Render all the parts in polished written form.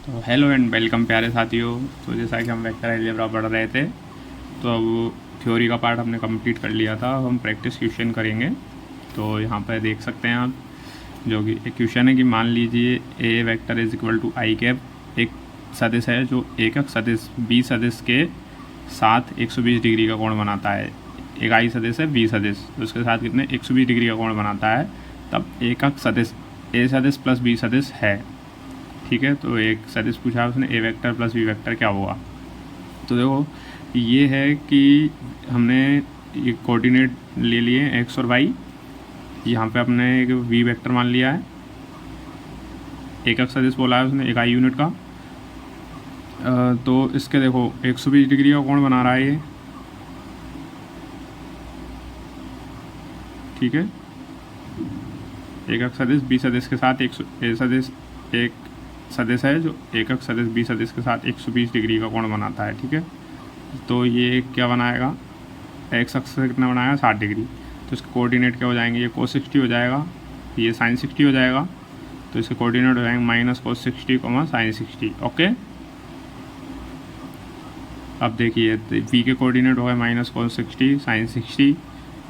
तो hello and welcome प्यारे साथियों। तो जैसा कि हम वेक्टर अलजेब्रा पढ़ रहे थे, तो अब थ्योरी का पार्ट हमने कंप्लीट कर लिया था। अब हम प्रैक्टिस क्वेश्चन करेंगे। तो यहाँ पर देख सकते हैं आप, जो कि एक क्वेश्चन है कि मान लीजिए A vector is equal to I cap एक सदिश है जो एकक सदिश बी सदिश के साथ 120 डिग्री का कोण बनाता है। एक आई सदिश है बी सदिश, तो उसके साथ कितने 120 डिग्री का कोण बनाता है। तब एकक सदिश ए सदिश प्लस बी सदिश है। ठीक है, तो एक सदिश पूछा है उसने, ए वेक्टर प्लस बी वेक्टर क्या होगा। तो देखो ये है कि हमने ये कोऑर्डिनेट ले लिए एक्स और वाई। यहाँ पे अपने एक वी वेक्टर मान लिया है, एकक सदिश बोला है उसने एक आई यूनिट का। तो इसके देखो 120 डिग्री का कोण बना रहा है ये। ठीक है, एकक सदिश बी सदिश के साथ ए सदिश एक सदिश है जो एकक सदिश बी सदिश के साथ 120 डिग्री का कोण बनाता है। ठीक है, तो ये क्या बनाएगा, एक्स अक्ष से कितना बनाएगा 60 डिग्री। तो इसके कोऑर्डिनेट क्या हो जाएंगे, ये cos 60 हो जाएगा, ये sin 60 हो जाएगा। तो इसके कोऑर्डिनेट हो जाएंगे माइनस cos 60 sin 60। ओके, अब देखिए v के कोऑर्डिनेट हो गए माइनस cos 60 sin 60,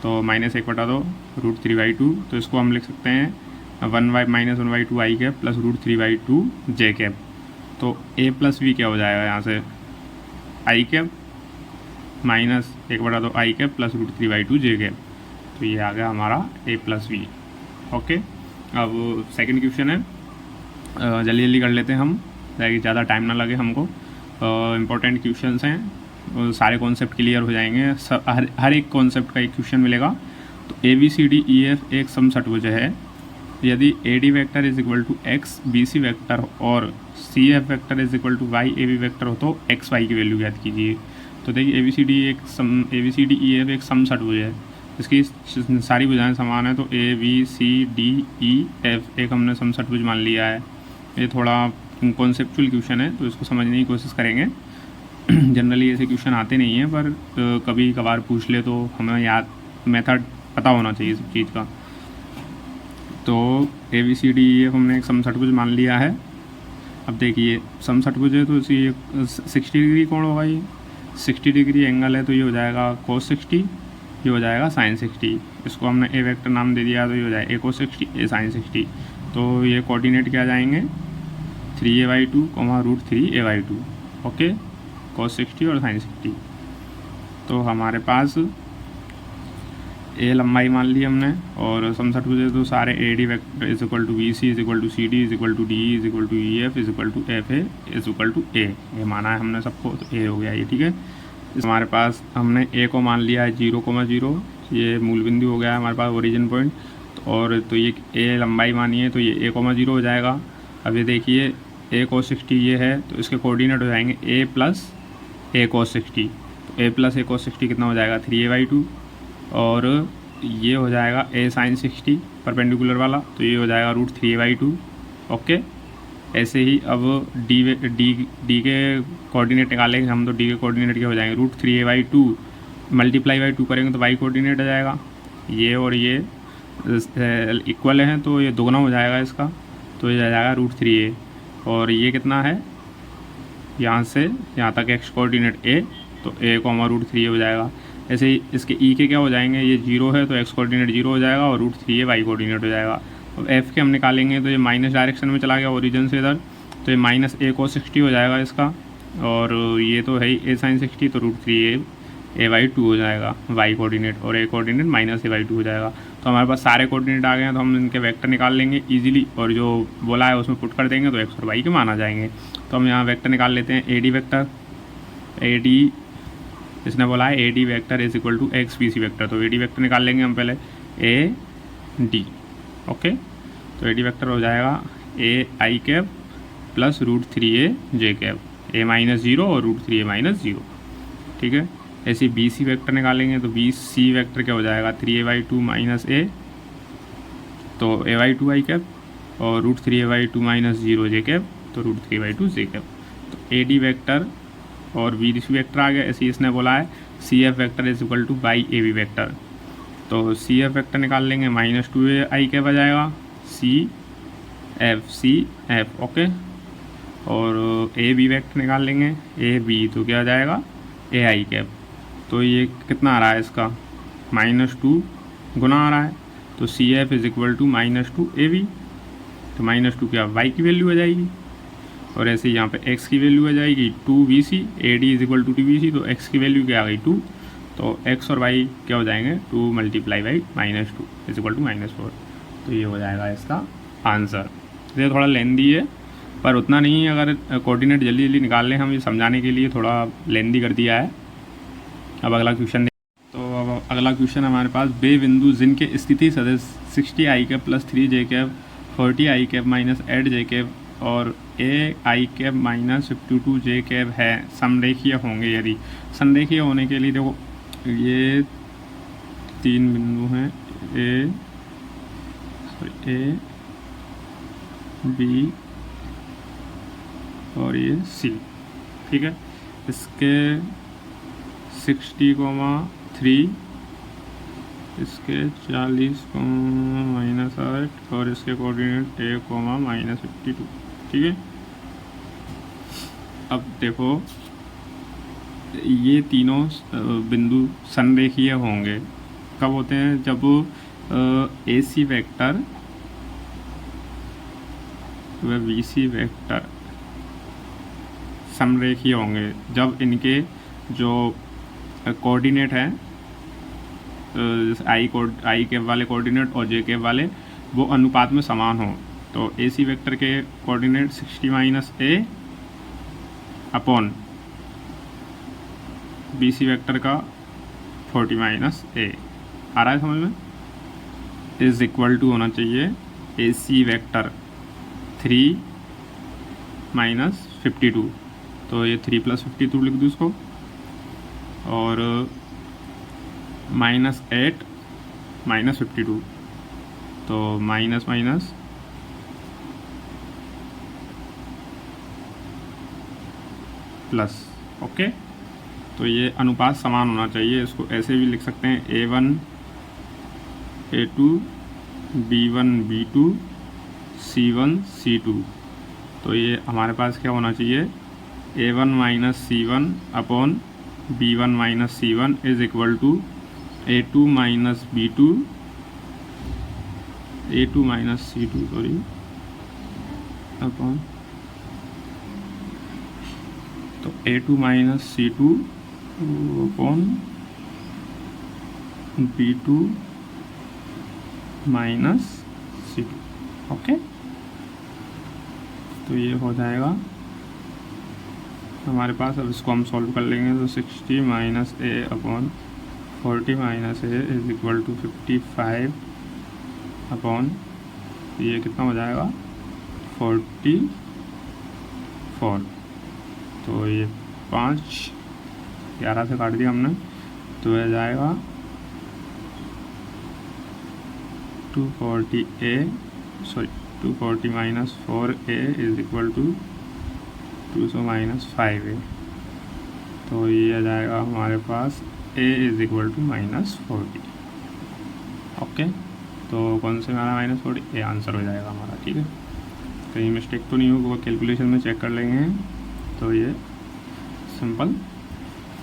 तो -1/2 √3/2। तो इसको हम लिख सकते हैं 1/-1/2 आई कैप प्लस √3/2 जे कैप। तो a प्लस वी क्या हो जाएगा यहाँ से, आई कैप -1/2 आई कैप प्लस √3/2 जे कैप। तो ये आ गया हमारा a प्लस वी। ओके, अब सेकंड क्वेश्चन है, जल्दी जल्दी कर लेते हैं हम ताकि ज़्यादा टाइम ना लगे हमको। इम्पोर्टेंट क्वेश्चंस हैं, सारे कॉन्सेप्ट क्लियर हो जाएंगे, सब हर एक कॉन्सेप्ट का एक क्वेश्चन मिलेगा। तो A B C D E F एक समषटभुज है। यदि A D vector is equal to x B C vector और C F vector is equal to Y A B vector हो तो एक्स वाई की वैल्यू ज्ञात कीजिए। तो देखिए A B C D E F एक समषटभुज है, इसकी सारी भुजाएं समान है। तो A B C D E F एक हमने समषटभुज मान लिया है। ये थोड़ा कॉन्सेप्चुअल क्वेश्चन है, तो इसको समझने की कोशिश करेंगे। जनरली ऐसे क्वेश्चन आते नहीं हैं, पर कभी कभार पूछ ले तो हमें याद मेथड पता होना चाहिए इस चीज़ का। तो A B C D E F हमने एक समषटभुज मान लिया है। अब देखिए समषटभुज है तो इसी 60 डिग्री कोण होगा, ये 60 डिग्री एंगल है, तो ये हो जाएगा cos 60, ये हो जाएगा sin 60। इसको हमने ए वेक्टर नाम दे दिया, तो ये हो जाएगा ए cos 60 ए sin 60। तो ये कोऑर्डिनेट क्या जाएंगे 3a/2 √3a/2। ओके, cos 60 और sin 60। तो हमारे पास ए लंबाई मान ली हमने, और समषटभुज है तो सारे A D vector is equal to B C is equal to C D is equal to D is equal to E F is equal to F A is equal to A. ये माना है हमने सबको, तो ए हो गया ये। ठीक है, हमारे पास हमने ए को मान लिया है 0,0, ये मूल बिंदु हो गया है हमारे पास ओरिजिन पॉइंट। और तो ये ए लंबाई मानी है, तो ये a,0 हो जाएगा। अब ये देखिए a cos 60 ये है, तो इसके कोऑर्डिनेट हो जाएंगे a प्लस a cos 60। तो a प्लस a cos 60 कितना हो जाएगा 3a/2, और ये हो जाएगा a sin 60 परपेंडिकुलर वाला, तो ये हो जाएगा √3a/2। ओके, ऐसे ही अब डी के कोऑर्डिनेट निकालेंगे हम, तो डी के कोऑर्डिनेट क्या हो जाएंगे √3a/2 मल्टीप्लाई बाई 2 करेंगे तो y कोऑर्डिनेट आ जाएगा। ये और ये इक्वल हैं, तो ये दोगुना हो जाएगा इसका, तो ये आ जाएगा √3a। और ये कितना है, यहाँ से यहाँ तक x कोऑर्डिनेट a, तो a √3a हो जाएगा। ऐसे ही इसके ई के क्या हो जाएंगे, ये 0 है तो x कोऑर्डिनेट 0 हो जाएगा और √3a y कोऑर्डिनेट हो जाएगा। अब f के हम निकालेंगे तो ये माइनस डायरेक्शन में चला गया ओरिजिन से इधर, तो ये -a cos 60 हो जाएगा इसका, और ये तो है ही a sin 60, तो √3a/2 हो जाएगा y कोऑर्डिनेट, और a कोऑर्डिनेट -a/2 हो जाएगा। तो हमारे पास सारे कोऑर्डिनेट आ गए हैं, तो हम इनके वेक्टर निकाल लेंगे इजीली, और जो बोला है उसमें पुट कर देंगे तो x और y के मान आ जाएंगे। तो हम यहाँ वेक्टर निकाल लेते हैं। A D vector, A D इसने बोला है A D vector is equal to x B C vector, तो ए डी वेक्टर निकाल लेंगे हम पहले ए डी। ओके, तो ए डी वेक्टर हो जाएगा ए आई कैप प्लस √3a जे कैप, a-0 और √3a-0। ठीक है, ऐसे बी सी वेक्टर निकालेंगे तो बी सी वेक्टर क्या हो जाएगा 3a/2 -a, तो a/2 आई कैप और √3a/2 -0 जे कैप, तो √3/2 जे कैप। तो ए डी वेक्टर और बी सी वेक्टर आ गया। ऐसे ही इसने बोला है C F vector is equal to by A B vector, तो सी एफ वेक्टर निकाल लेंगे -2a आई कैप आ जाएगा सी एफ। ओके, और ए बी वेक्टर निकाल लेंगे, ए बी तो क्या आ जाएगा ए आई कैप। तो ये कितना आ रहा है इसका -2 गुना आ रहा है, तो C F is equal to -2 A B. तो -2 क्या वाई की वैल्यू आ जाएगी, और ऐसे यहाँ पे x की वैल्यू आ जाएगी 2bc, A D is equal to 2bc, तो x की वैल्यू क्या आ गई 2, तो x और y क्या हो जाएंगे 2 multiply by -2 is equal to -4। तो ये हो जाएगा इसका आंसर। ये थोड़ा लेंदी है पर उतना नहीं है, अगर कोऑर्डिनेट जल्दी जल्दी निकाल लें हम, ये समझाने के लिए थोड़ा लेंदी कर दिया है। अब अगला क्वेश्चन, तो अब अगला क्वेश्चन हमारे पास, बे बिंदु जिनके स्थिति सदस्य 60 आई कैप प्लस 3 जे कैप 40 आई कैप माइनस 8 जे कैप और ए आई कैप माइनस 52 जे कैप है समरेखीय होंगे। यदि समरेखीय होने के लिए देखो ये 3 बिंदु हैं, ए बी और ये सी, ठीक है। इसके 60,3, इसके 40,-8 और इसके कोऑर्डिनेट a,-52, ठीक है। अब देखो ये तीनों बिंदु संरेखीय होंगे कब होते हैं, जब ए सी वेक्टर व बी सी वेक्टर समरेखीय होंगे, जब इनके जो कोऑर्डिनेट हैं आई कैप वाले कोऑर्डिनेट और जे कैप वाले वो अनुपात में समान हो। तो ए सी वेक्टर के coordinate 60 - a upon B C vector का 40 - a आ रहा है समझ में, इज इक्वल टू होना चाहिए ए सी वेक्टर 3 - 52। तो ये 3 + 52 लिख दूँ इसको, और -8 - 52, तो माइनस माइनस प्लस, ओके। तो ये अनुपात समान होना चाहिए, इसको ऐसे भी लिख सकते हैं A1 A2 B1 B2 C1 C2। तो ये हमारे पास क्या होना चाहिए A1 - C1 upon B1 - C1 is equal to A2 - B2 A2 - C2 sorry upon, तो A2 - C2 upon B2 - C2, okay. तो ये हो जाएगा हमारे पास। अब इसको हम सॉल्व कर लेंगे, तो 60 - a upon 40 - a is equal to 55 upon, ये कितना हो जाएगा 44। तो ये 5 11 से काट दिया हमने, तो यह जाएगा 240 - 4a is equal to 200 - 5a। तो ये आ जाएगा हमारे पास a is equal to -40, okay. तो कौन से हमारा -40 ए आंसर हो जाएगा हमारा, ठीक है। कहीं मिस्टेक तो नहीं होगा, कैलकुलेशन में चेक कर लेंगे। तो ये सिंपल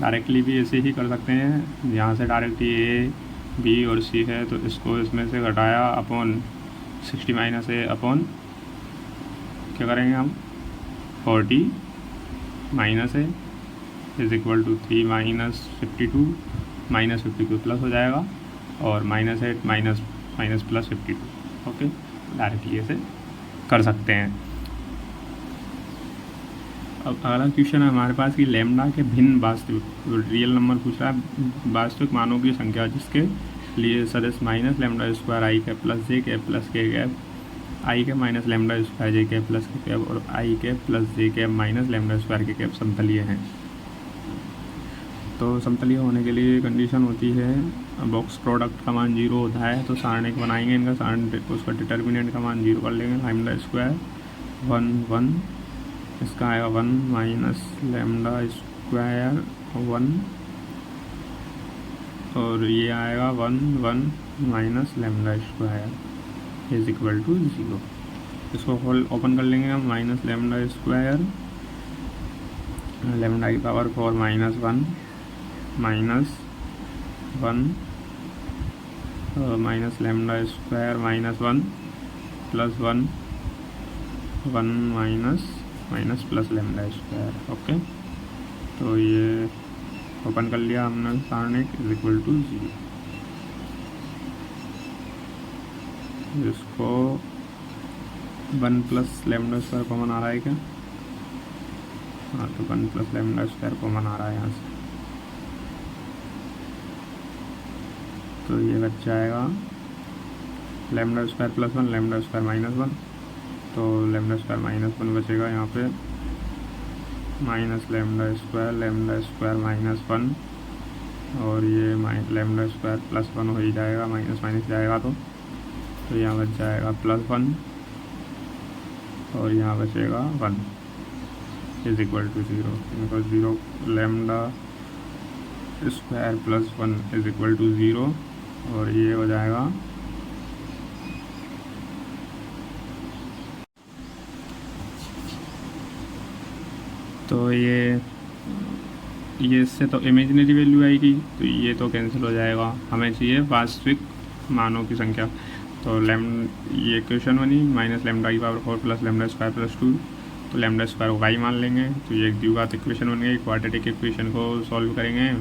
डायरेक्टली भी ऐसे ही कर सकते हैं, यहाँ से डायरेक्ट ए बी और सी है तो इसको इसमें से घटाया अपॉन 60 - a अपॉन क्या करेंगे हम 40 - a is equal to 3 - 52 -52 plus हो जाएगा, और -8 माइनस प्लस 52, ओके। डायरेक्टली ऐसे कर सकते हैं। अब अगला क्वेश्चन है हमारे पास कि लैम्डा के भिन्न वास्तविक रियल नंबर पूछ रहा है, वास्तविक मानों की संख्या जिसके लिए सदस्य -λ² आई कैप प्लस जे कैप प्लस के कैप आई कैप -λ² जे कैप प्लस के कैप और आई कैप प्लस जे कैप -λ² के कैप समतलीय हैं। तो समतलीय होने के लिए कंडीशन होती है बॉक्स प्रोडक्ट का मान 0 होता है, तो सारणिक बनाएंगे इनका, सारणिक उसका डिटर्मिनेंट का मान 0 कर लेंगे, λ² 1 1, इसका आएगा 1 -λ² 1, और ये आएगा 1 1 - λ² इज इक्वल टू 0। इसको होल ओपन कर लेंगे हम, माइनस लेमडा स्क्वायर लेमडा की power 4 minus 1 minus lambda square minus 1 plus 1 minus plus lambda square. Okay, तो ये ओपन कर लिया हमने, सारणिक इज इक्वल टू 0। इसको 1 प्लस लेमडा स्क्वायर कॉमन आ रहा है क्या? हाँ, तो 1 प्लस लेमडा स्क्वायर कॉमन आ रहा है यहाँ से, तो ये बच जाएगा lambda square plus 1 lambda square minus 1, तो लेमडा स्क्वायर माइनस 1 बचेगा यहाँ पे, माइनस लेमडा स्क्वायर माइनस 1, और ये लेमडा स्क्वायर प्लस 1 हो ही जाएगा, माइनस माइनस जाएगा तो यहाँ बच जाएगा प्लस 1, और यहाँ बचेगा 1 is equal to 0, because 0 lambda square plus 1 is equal to 0, और ये हो जाएगा तो ये इससे तो इमेजिनरी वैल्यू आएगी, तो ये तो कैंसिल हो जाएगा, हमें चाहिए वास्तविक मानों की संख्या। तो ये इक्वेशन बनी माइनस लेमडा की power 4 plus lambda square plus 2, तो लेमडा स्क्वायर को वाई मान लेंगे, तो ये एक द्विघात इक्वेशन बन गई। क्वाड्रेटिक इक्वेशन को सॉल्व करेंगे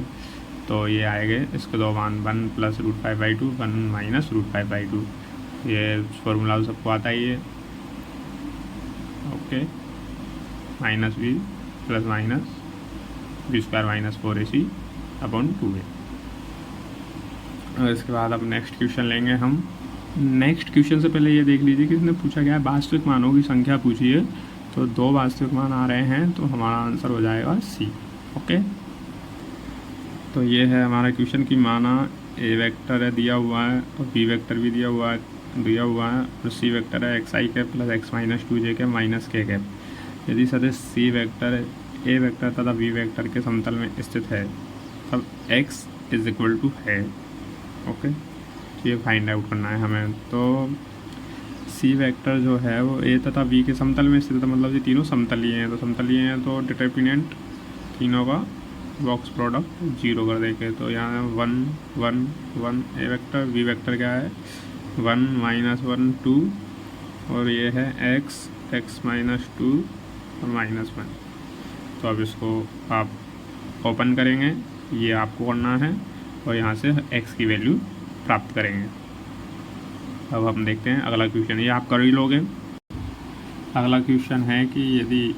तो ये आएंगे इसके दो मान, 1 प्लस √5/2 1 माइनस √5/2, ये फॉर्मूला सबको आता ही है। Okay, minus B plus minus B square minus 4ac/2a। और इसके बाद अब नेक्स्ट क्वेश्चन लेंगे हम। नेक्स्ट क्वेश्चन से पहले ये देख लीजिए कि इसने पूछा गया है वास्तविक मानों की संख्या पूछी है, तो 2 वास्तविक मान आ रहे हैं, तो हमारा आंसर हो जाएगा सी। ओके, तो ये है हमारा क्वेश्चन की माना ए वेक्टर है दिया हुआ है, और बी वेक्टर भी दिया हुआ है, और सी वेक्टर है xi cap plus x minus 2j cap minus k cap. यदि सदिश सी वेक्टर ए वेक्टर तथा बी वेक्टर के समतल में स्थित है तब x इज इक्वल टू है। ओके, तो ये फाइंड आउट करना है हमें। तो सी वेक्टर जो है वो ए तथा बी के समतल में स्थित है, मतलब ये तीनों समतलीय हैं, तो समतलीय हैं तो डिटरमिनेंट तीनों का बॉक्स प्रोडक्ट 0 कर देंगे, तो यहाँ 1 1 1 ए वेक्टर, बी वेक्टर क्या है 1 माइनस 1 2, और ये है x माइनस 2 और माइनस 1। तो अब इसको आप ओपन करेंगे, ये आपको करना है, और यहाँ से x की वैल्यू प्राप्त करेंगे। अब हम देखते हैं अगला क्वेश्चन, ये आप कर ही लोगे। अगला क्वेश्चन है कि यदि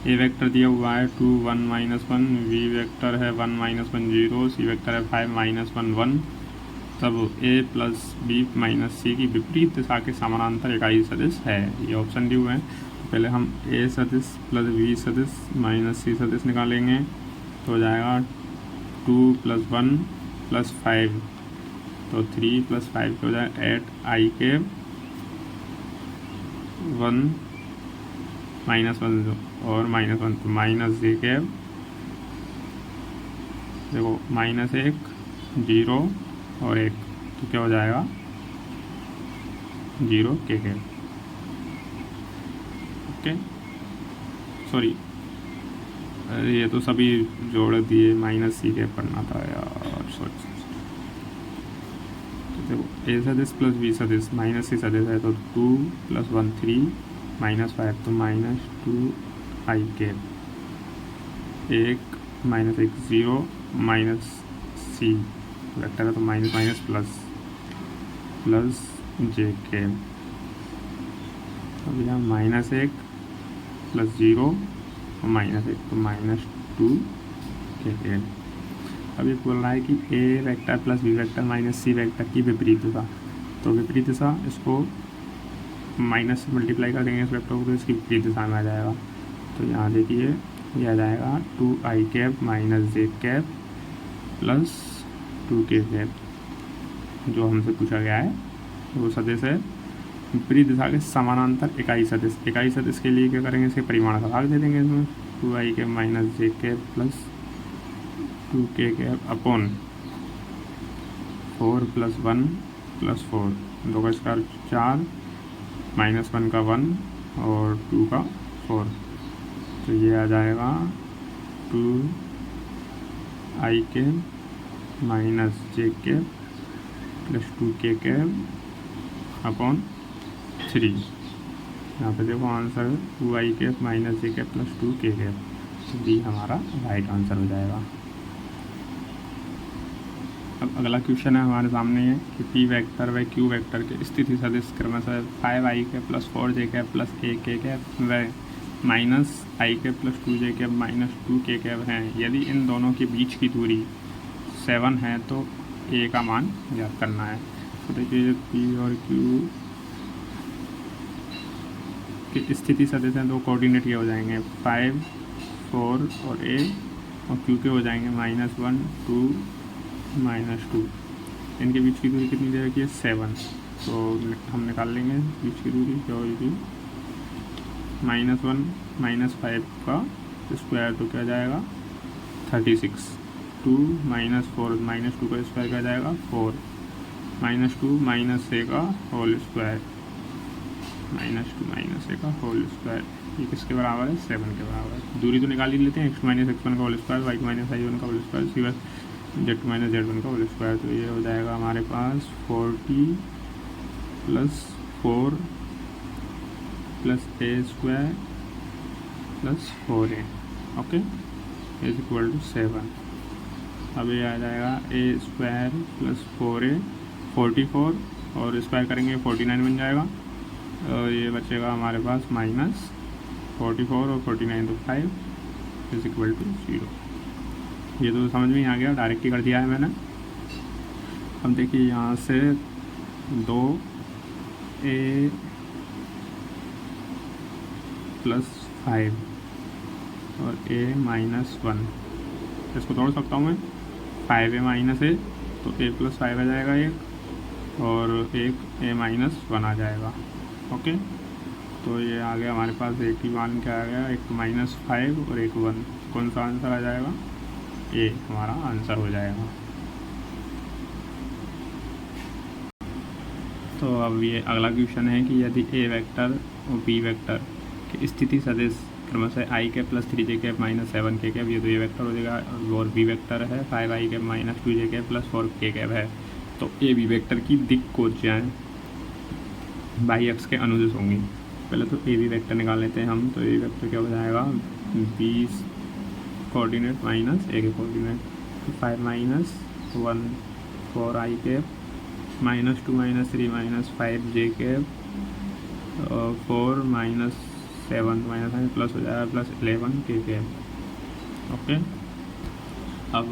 ए वेक्टर दिया हुआ है 2 1 माइनस 1, बी वेक्टर है 1 माइनस 1 0, सी वेक्टर है 5 माइनस 1 1, तब ए प्लस बी माइनस सी की विपरीत दिशा के समानांतर इकाई सदिश है। ये ऑप्शन दिए हुए हैं, तो पहले हम ए सदिश प्लस बी सदिश माइनस सी सदिश निकालेंगे, तो हो जाएगा 2 + 1 + 5, तो 3 + 5 हो जाए 8i के 1 माइनस 1 और माइनस 1, तो माइनस j के देखो -1 0 और 1, तो क्या हो जाएगा 0 k के। ओके, सॉरी ये तो सभी जोड़ दिए, -c के पढ़ना था यार, सॉरी। तो देखो ए सदिश प्लस बी सदिश माइनस सी सदिश है, तो 2 + 1 3 -5, तो -2i के 1 -1 0 माइनस सी वेक्टर है, तो माइनस माइनस प्लस j के। अब यहाँ -1 + 0 और -1, तो -2 के। अब ये बोल रहा है कि A vector plus B vector minus C vector की विपरीत दिशा, तो विपरीत दिशा इसको माइनस से मल्टीप्लाई कर देंगे इस वेक्टर को, तो इसकी विपरीत दिशा में आ जाएगा। तो यहाँ देखिए ये आ जाएगा 2i cap minus j cap plus 2k cap, जो हमसे पूछा गया है वो सदिश है विपरीत दिशा के समानांतर इकाई सदिश। इकाई सदिश के लिए क्या करेंगे, इसके परिमाण का भाग दे देंगे इसमें, 2i cap minus j cap plus 2k cap upon 4 + 1 + 4, 2 का स्क्वायर 4 -1 का 1 और 2 का 4, तो ये आ जाएगा 2 आई कैप माइनस जे कैप प्लस 2 के कैप अपॉन 3। यहाँ पे देखो आंसर 2 आई कैप माइनस जे कैप प्लस 2 के कैप, तो डी हमारा राइट आंसर हो जाएगा। अब अगला क्वेश्चन है हमारे सामने है कि पी वेक्टर व क्यू वेक्टर के स्थिति सदिश क्रमशः 5 I cap plus 4 J cap plus ए के कैप व माइनस आई cap plus 2 J cap minus 2 के कैप हैं। यदि इन दोनों के बीच की दूरी 7 है तो ए का मान ज्ञात करना है। तो देखिए पी और क्यू की स्थिति सदिश हैं, दो कोऑर्डिनेट ये हो जाएंगे 5, 4 और ए, और क्यू के हो जाएंगे -1, 2, -2। इनके बीच की दूरी कितनी दे रखी है 7, तो हम निकाल लेंगे बीच की दूरी क्या होगी -1 -5 का स्क्वायर तो क्या जाएगा 36, 2 -4 -2 का स्क्वायर क्या जाएगा 4, -2 - a का होल स्क्वायर, -2 - a का होल स्क्वायर, ये किसके बराबर है 7 के बराबर है। दूरी तो निकाल ही लेते हैं, x - x1 का होल स्क्वायर, y - y1 का होल स्क्वायर, z - z1 का होल स्क्वायर। तो ये हो जाएगा हमारे पास 40 + 4 + a स्क्वायर + 4a, ओके, = 7। अब ये आ जाएगा a स्क्वायर + 4a 44, और स्क्वायर करेंगे 49 बन जाएगा, और ये बचेगा हमारे पास -44 और 49 तो 5 = 0। ये तो समझ में ही आ गया, डायरेक्ट ही कर दिया है मैंने। अब देखिए यहाँ से 2a + 5 और a - 1, इसको तोड़ सकता हूँ मैं, 5a - a तो a + 5 आ जाएगा एक, और एक a - 1 आ जाएगा, ओके। तो ये आ गया हमारे पास एक ही मान क्या आ गया, एक -5 और एक 1, कौन सा आंसर आ जाएगा ए हमारा आंसर हो जाएगा। तो अब ये अगला क्वेश्चन है कि यदि ए वेक्टर और बी वेक्टर की स्थिति सदिश क्रमशः आई कैप + 3 जे कैप -7 के कैप, ये तो ए वेक्टर हो जाएगा, और बी वेक्टर है 5 I cap -2 J cap + 4 K cap है, तो ए बी वेक्टर की दिक् कोज्याएँ बाई अक्ष के अनुदिश होंगी। पहले तो ए बी वेक्टर निकाल लेते हैं हम, तो ए वेक्टर क्या हो जाएगा 20 कोऑर्डिनेट माइनस ए के कोऑर्डिनेट, 5 - 1 4 आई कैप -2 - 3 - 5 जे कैप, 4 - 7 - प्लस हो जाएगा +11 के कैप, ओके। अब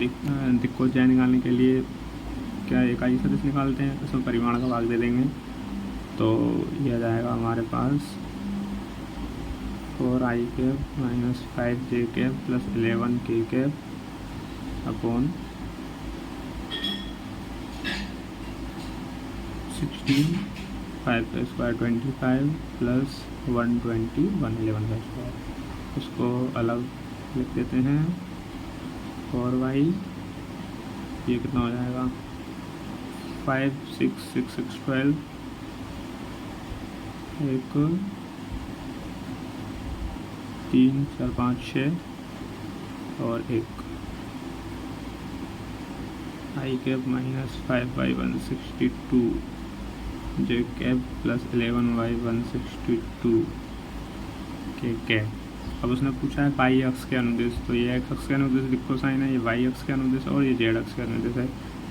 दिक् कोज्याएँ निकालने के लिए क्या इकाई सदिश निकालते हैं, इसमें परिमाण का भाग दे देंगे, तो यह जाएगा हमारे पास 4 आई कैप -5 जे कैप + 11 के कैप अपॉन 16, 5 का स्क्वायर 25 + 120 111 का स्क्वायर। उसको अलग लिख देते हैं 4y, ये कितना हो जाएगा 5 6 6 6 12, एक 3 4 5 6 और एक आई कैप -5y 162 जे कैप + 11y 162 के कैप। अब उसने पूछा है बाई अक्ष के अनुदिश, तो ये एक्स अक्ष के अनुदिश दिक् कोसाइन है, ये वाई अक्ष के अनुदिश और ये जेड अक्ष के अनुदिश है,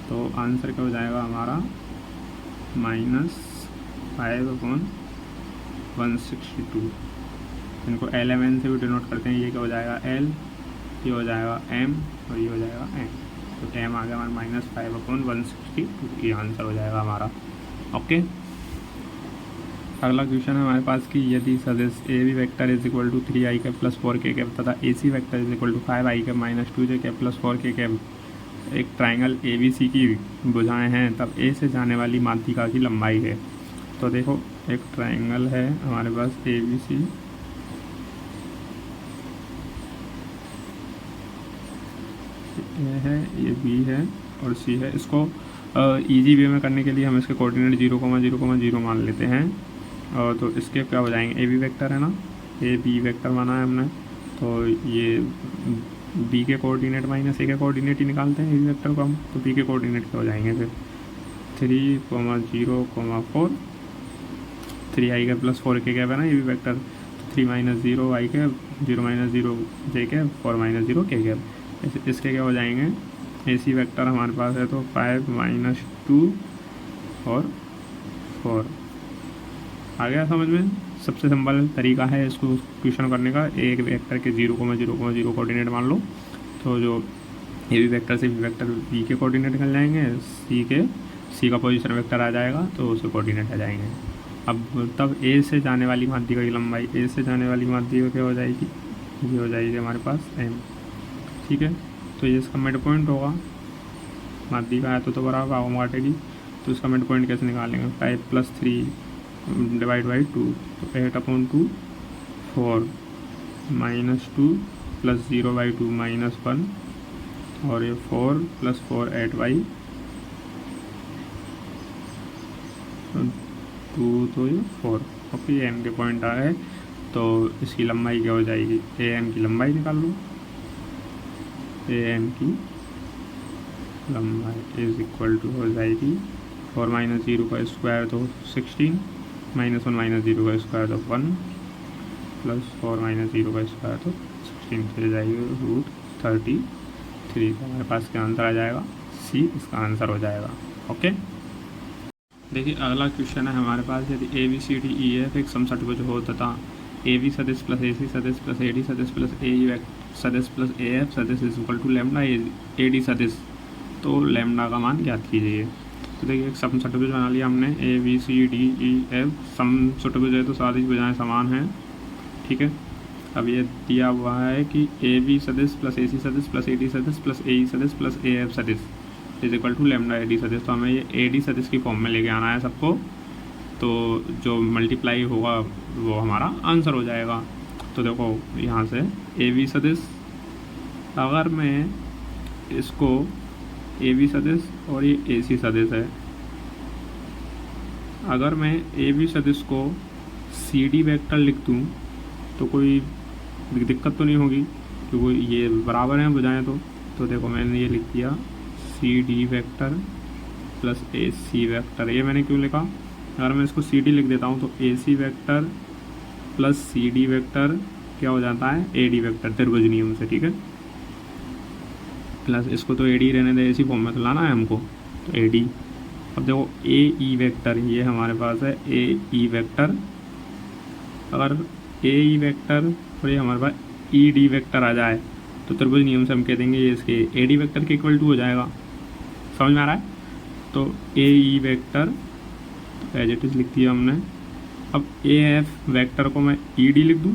तो आंसर क्या हो जाएगा हमारा -5/162। इनको LMN से भी डिनोट करते हैं, ये क्या हो जाएगा L, ये हो जाएगा M और ये हो जाएगा M, तो M आ गया हमारा -5/162, ये आंसर हो जाएगा हमारा, ओके। अगला क्वेश्चन है हमारे पास कि यदि सदिश A B vector = 3 I cap + 4 K cap तथा A C vector = 5 I cap -2 J cap + 4 K cap एक ट्राइंगल ABC की भुजाएं हैं, तब ए से जाने वाली माध्यिका की लंबाई है। तो देखो एक ट्राइंगल है हमारे पास ABC, ये है, ये B है और C है। इसको इजी वे में करने के लिए हम इसके कोऑर्डिनेट 0, 0, 0 मान लेते हैं, और तो इसके क्या हो जाएंगे, ए बी वेक्टर है ना, ए बी वेक्टर माना है हमने, तो ये बी के कोऑर्डिनेट माइनस ए के कोऑर्डिनेट ही निकालते हैं ए बी वेक्टर को हम, तो बी के कोऑर्डिनेट क्या हो जाएंगे फिर 3,0,4, 3 आई के प्लस 4 के क्या है ना ए बी वेक्टर, 3 - 0 आई के, 0 - 0 जे के, 4 - 0 के गैप। इसके क्या हो जाएंगे, ए सी वेक्टर हमारे पास है तो 5 - 2 और 4। आ गया समझ में। सबसे सिंपल तरीका है इसको क्वेश्चन करने का, एक वेक्टर के 0,0,0 कोऑर्डिनेट मान लो, तो जो ए बी वेक्टर से बी वेक्टर बी के कोऑर्डिनेट निकल जाएंगे, सी का पोजीशन वेक्टर आ जाएगा तो उसके कोऑर्डिनेट आ जाएंगे। अब तब ए से जाने वाली माध्यिका की लंबाई, ए से जाने वाली माध्यिका क्या हो जाएगी, ये हो जाएगी हमारे पास एम, ठीक है। तो ये इसका मिड पॉइंट होगा, माध्यिका है तो बराबर आगम काटेगी, तो इसका मिड पॉइंट कैसे निकालेंगे, 5 + 3 डिवाइड बाई 2, तो 8/2, 4 - 2 + 0/2 -1, और ये 4 + 4 8/2, तो ये 4। ओके, ये एम के पॉइंट आ गए, तो इसकी लंबाई क्या हो जाएगी, ए एम की लंबाई निकाल लो, ए एम की लंबाई इज इक्वल टू हो जाएगी 4 - 0 का स्क्वायर तो 16, -1 - 0 का स्क्वायर तो 1, प्लस 4 - 0 का स्क्वायर तो 16, तो जाएगी √33। तो हमारे पास क्या आंसर आ जाएगा, सी इसका आंसर हो जाएगा। ओके, देखिए अगला क्वेश्चन है हमारे पास, यदि A B C D E F एक समषटभुज हो तथा ए बी सदिश प्लस ए सी सदिश प्लस ए डी सदिश प्लस ए ई सदिश प्लस ए एफ सदिश is equal to lambda A D सदिश, तो लैम्डा का मान ज्ञात कीजिए। तो देखिए एक समषटभुज बना लिया हमने, A B C D E F समषटभुज है तो सारी भुजाएं समान हैं, ठीक है। अब ये दिया हुआ है कि ए बी सदिश प्लस ए सी सदिश प्लस ए डी सदिश प्लस ए ई सदिश प्लस ए एफ सदिश is equal to lambda A D सदिश, तो हमें ये ए डी सदिश की फॉर्म में लेके आना है सबको, तो जो मल्टीप्लाई होगा वो हमारा आंसर हो जाएगा। तो देखो यहाँ से ए बी सदिश, अगर मैं इसको ए बी सदिश और ये ए सी सदिश है, अगर मैं ए बी सदिश को सी डी वेक्टर लिख दूँ तो कोई दिक्कत तो नहीं होगी, क्योंकि ये बराबर हैं भुजाएं, तो देखो मैंने ये लिख दिया सी D vector plus A C vector. ये मैंने क्यों लिखा, अगर मैं इसको सी डी लिख देता हूँ तो A C vector plus C D vector क्या हो जाता है, ए डी वेक्टर, त्रिभुज नियम से, ठीक है। प्लस इसको तो ए डी रहने दे, इसी फॉर्म में तो लाना है हमको, तो ए डी। अब देखो ए ई वेक्टर, ये हमारे पास है ए ई वेक्टर, अगर ए ई वेक्टर और ये हमारे पास ई डी वेक्टर आ जाए तो त्रिभुज नियम से हम कह देंगे ये इसके ए डी वेक्टर के इक्वल टू हो जाएगा। समझ में आ रहा है। तो A E vector as it is लिख दिया हमने। अब ए एफ वेक्टर को मैं ई डी लिख दूँ,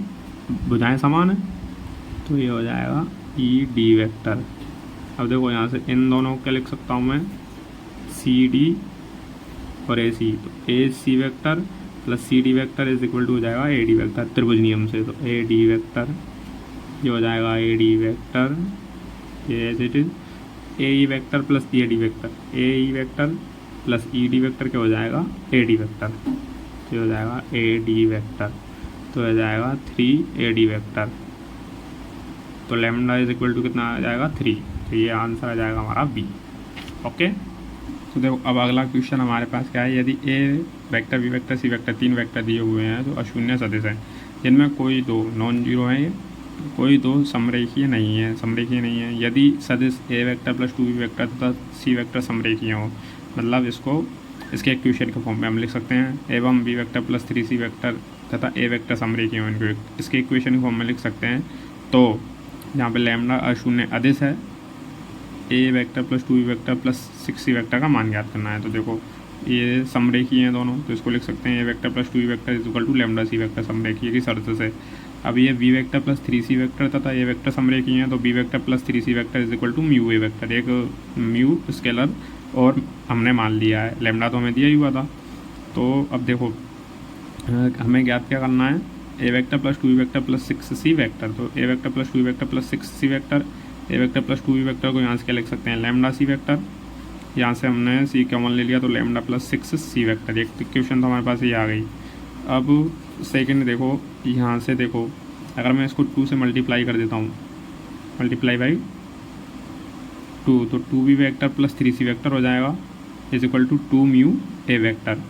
भुजाएं समान है, तो ये हो जाएगा ई डी वेक्टर। अब देखो यहाँ से इन दोनों को क्या लिख सकता हूँ मैं, सी डी और ए सी, तो A C vector plus C D vector is equal to हो जाएगा ए डी वेक्टर त्रिभुज नियम से, तो ए डी वेक्टर ये हो जाएगा ए डी वेक्टर, ये as it is A E vector plus A D vector, A E vector plus E D vector क्या हो जाएगा, ए डी वेक्टर, ये हो जाएगा ए डी वेक्टर, तो हो जाएगा 3 ए डी वेक्टर, तो लैम्डा इज इक्वल टू कितना आ जाएगा 3, तो ये आंसर आ जाएगा हमारा बी। ओके, तो देखो अब अगला क्वेश्चन हमारे पास क्या है, यदि A vector B vector C vector 3 vector दिए हुए हैं तो अशून्य सदिश हैं, जिनमें कोई दो नॉन जीरो हैं, ये कोई दो समरेखीय नहीं है, यदि सदिश ए वेक्टर प्लस 2 बी वेक्टर तथा सी वेक्टर समरेखीय हो, मतलब इसको इसके इक्वेशन के फॉर्म में हम लिख सकते हैं, एवं B vector plus 3 C vector तथा ए वेक्टर समरेखीय हो, इनको इसके इक्वेशन के फॉर्म में लिख सकते हैं। तो यहाँ पे लैम्डा अशून्य अदिश है, A vector plus 2 B vector plus 6 C vector का मान ज्ञात करना है। तो देखो ये समरेखीय हैं दोनों, तो इसको लिख सकते हैं A vector plus 2 B vector is equal to lambda C vector समरेखीय की शर्त से। अब ये B vector plus 3 C vector तथा ए वेक्टर समरेखीय हैं, तो B vector plus 3 C vector is equal to mu A vector, एक म्यू स्केलर और हमने मान लिया है, लैम्डा तो हमें दिया ही हुआ था। तो अब देखो हमें ज्ञात क्या करना है, A vector plus 2 B vector plus 6 C vector, तो A vector plus 2 B vector plus 6 C vector, A vector plus 2 B vector को यहाँ से क्या लिख सकते हैं, लैम्डा सी वेक्टर, यहाँ से हमने सी कॉमन ले लिया तो लैम्डा प्लस 6 सी वेक्टर, एक क्वेश्चन तो हमारे पास ये आ गई। अब सेकंड देखो, यहाँ से देखो, अगर मैं इसको 2 से मल्टीप्लाई कर देता हूँ, मल्टीप्लाई बाई 2, तो 2b vector plus 3c vector हो जाएगा is equal to 2 mu A vector.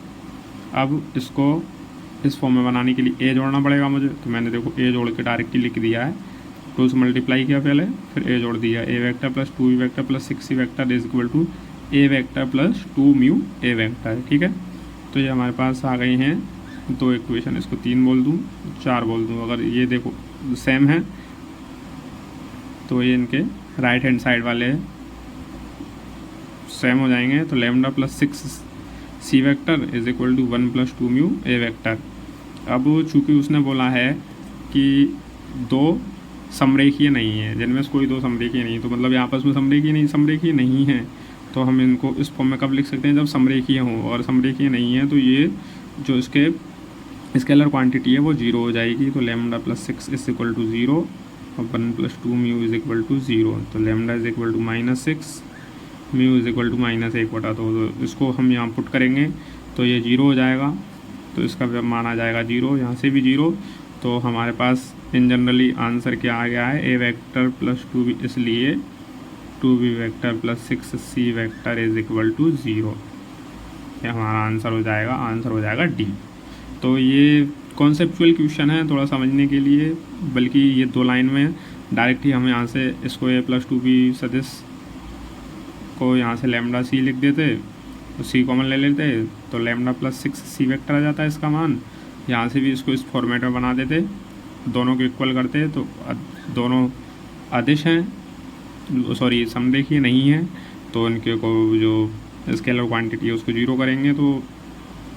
अब इसको इस फॉर्म में बनाने के लिए ए जोड़ना पड़ेगा मुझे, तो मैंने देखो ए जोड़ के डायरेक्टली लिख दिया है, 2 से मल्टीप्लाई किया पहले, फिर ए जोड़ दिया, A vector plus 2b vector plus 6c vector is equal to A vector plus 2 mu A vector. ठीक है, तो ये हमारे पास आ गई हैं 2 इक्वेशन, इसको 3 बोल दूँ, 4 बोल दूँ। अगर ये देखो सेम है तो ये इनके राइट हैंड साइड वाले सेम हो जाएंगे, तो lambda plus 6c vector is equal to 1 plus 2 mu A vector. अब चूँकि उसने बोला है कि 2 समरेखीय नहीं है, जिनमें से कोई 2 समरेखीय नहीं, तो मतलब यहाँ पर उसमें समरेखीय नहीं है, तो हम इनको इस फॉर्म में कब लिख सकते हैं, जब समरेखीय हों, और समरेखीय नहीं है तो ये जो इसके स्केलर क्वांटिटी है वो 0 हो जाएगी। तो lambda plus 6 is equal to 0 और 1 plus 2 mu is equal to 0, तो lambda is equal to -6, mu is equal to -1/2। तो इसको हम यहाँ पुट करेंगे तो ये 0 हो जाएगा, तो इसका मान आ जाएगा 0, यहाँ से भी 0। तो हमारे पास इन जनरली आंसर क्या आ गया है, ए वेक्टर प्लस 2b, इसलिए 2b vector plus 6c vector is equal to 0। ये हमारा आंसर हो जाएगा डी। तो ये कॉन्सेप्चुअल क्वेश्चन है थोड़ा समझने के लिए, बल्कि ये 2 लाइन में डायरेक्ट ही हम यहाँ से इसको a प्लस 2b सदिश को यहाँ से लैम्डा सी लिख देते, तो सी कॉमन ले लेते, तो लैम्डा प्लस 6c वेक्टर आ जाता है इसका मान। यहाँ से भी इसको इस फॉर्मेट में बना देते, दोनों को इक्वल करते, तो दोनों अदिश हैं, सॉरी समरेखीय नहीं है, तो इनके को जो स्केलर क्वांटिटी है उसको 0 करेंगे तो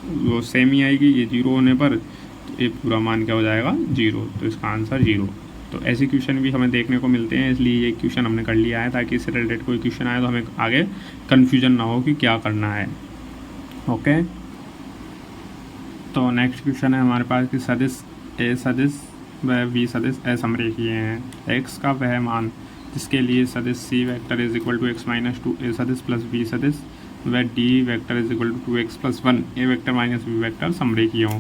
वो सेम ही आएगी। ये 0 होने पर तो ये पूरा मान क्या हो जाएगा 0, तो इसका आंसर 0। तो ऐसे क्वेश्चन भी हमें देखने को मिलते हैं, इसलिए ये क्वेश्चन हमने कर लिया है ताकि इससे रिलेटेड कोई क्वेश्चन आए तो हमें आगे कन्फ्यूजन ना हो कि क्या करना है। ओके, तो नेक्स्ट क्वेश्चन है हमारे पास कि सदिश ए सदिश व बी सदिश असमरेखीय हैं। एक्स का वह मान जिसके लिए सदिश C vector is equal to X minus 2 A सदिश प्लस बी सदिश व D vector is equal to 2x plus 1 A vector minus B vector समरेखीय हों।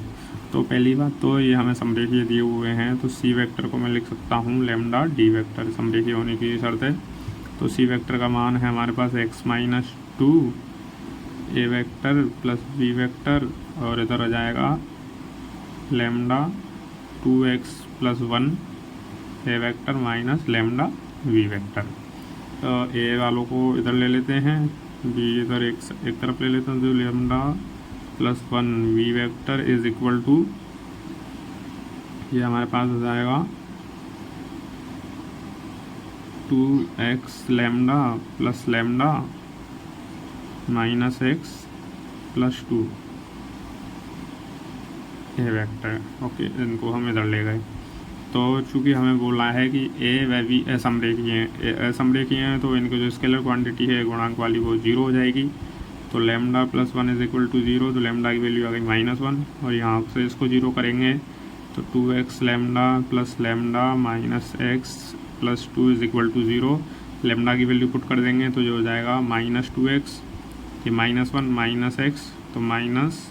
तो पहली बात तो ये हमें समरेखीय दिए हुए हैं, तो सी वेक्टर को मैं लिख सकता हूँ लैम्डा डी वेक्टर, समरेखीय होने की शर्त है। तो सी वेक्टर का मान है हमारे पास x माइनस 2 ए वेक्टर प्लस बी वेक्टर, और इधर हो जाएगा lambda 2x plus 1 A vector minus lambda V vector. तो ए वालों को इधर ले लेते हैं, बी इधर एक तरफ ले लेते हैं, तो lambda plus 1 v vector is equal to, ये हमारे पास हो जाएगा 2x lambda plus lambda minus x plus 2 ए वेक्टर। ओके, इनको हम इधर ले गए। तो चूँकि हमें बोला है कि ए व बी असमरेखीय हैं, तो इनको जो स्केलर क्वांटिटी है गुणांक वाली वो 0 हो जाएगी। तो lambda plus 1 is equal to 0, तो लैम्डा की वैल्यू आ गई -1, और यहाँ से इसको 0 करेंगे तो 2x lambda plus lambda minus x plus 2 is equal to 0। Lambda की वैल्यू पुट कर देंगे तो जो हो जाएगा -2x, ये -1 माइनस x, तो माइनस,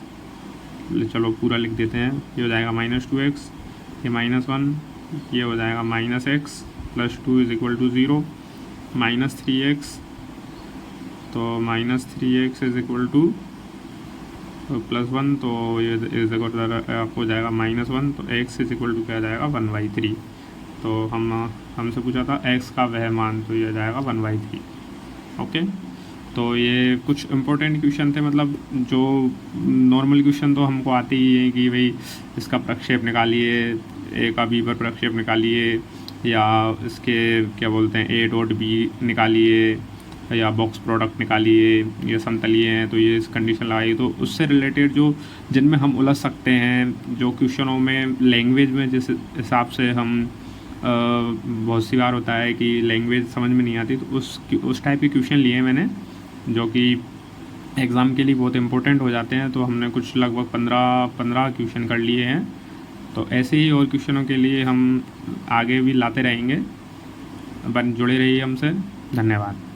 चलो पूरा लिख देते हैं, ये हो जाएगा -2x, ये -1, ये हो जाएगा -x plus 2 is equal to 0, -3x, तो -3x is equal two plus 1, तो ये इज इक्वल आपको हो जाएगा -1, तो x इज इक्वल टू क्या जाएगा 1/3। तो हमसे पूछा था x का वह मान, तो ये हो जाएगा 1/3। ओके, तो ये कुछ इम्पोर्टेंट क्वेश्चन थे, मतलब जो नॉर्मल क्वेश्चन तो हमको आते ही हैं कि भाई इसका प्रक्षेप निकालिए, ए का बी पर प्रक्षेप निकालिए, या इसके क्या बोलते हैं ए डॉट बी निकालिए, या बॉक्स प्रोडक्ट निकालिए, ये समतलीय हैं तो ये इस कंडीशन लगाइए। तो उससे रिलेटेड जो जिनमें हम उलझ सकते हैं, जो क्वेश्चनों में लैंग्वेज में जिस हिसाब से हम बहुत सी बार होता है कि लैंग्वेज समझ में नहीं आती, तो उस टाइप के क्वेश्चन लिए मैंने, जो कि एग्ज़ाम के लिए बहुत इंपॉर्टेंट हो जाते हैं। तो हमने कुछ लगभग 15 क्वेश्चन कर लिए हैं। तो ऐसे ही और क्वेश्चनों के लिए हम आगे भी लाते रहेंगे, बन जुड़े रहिए हमसे। धन्यवाद।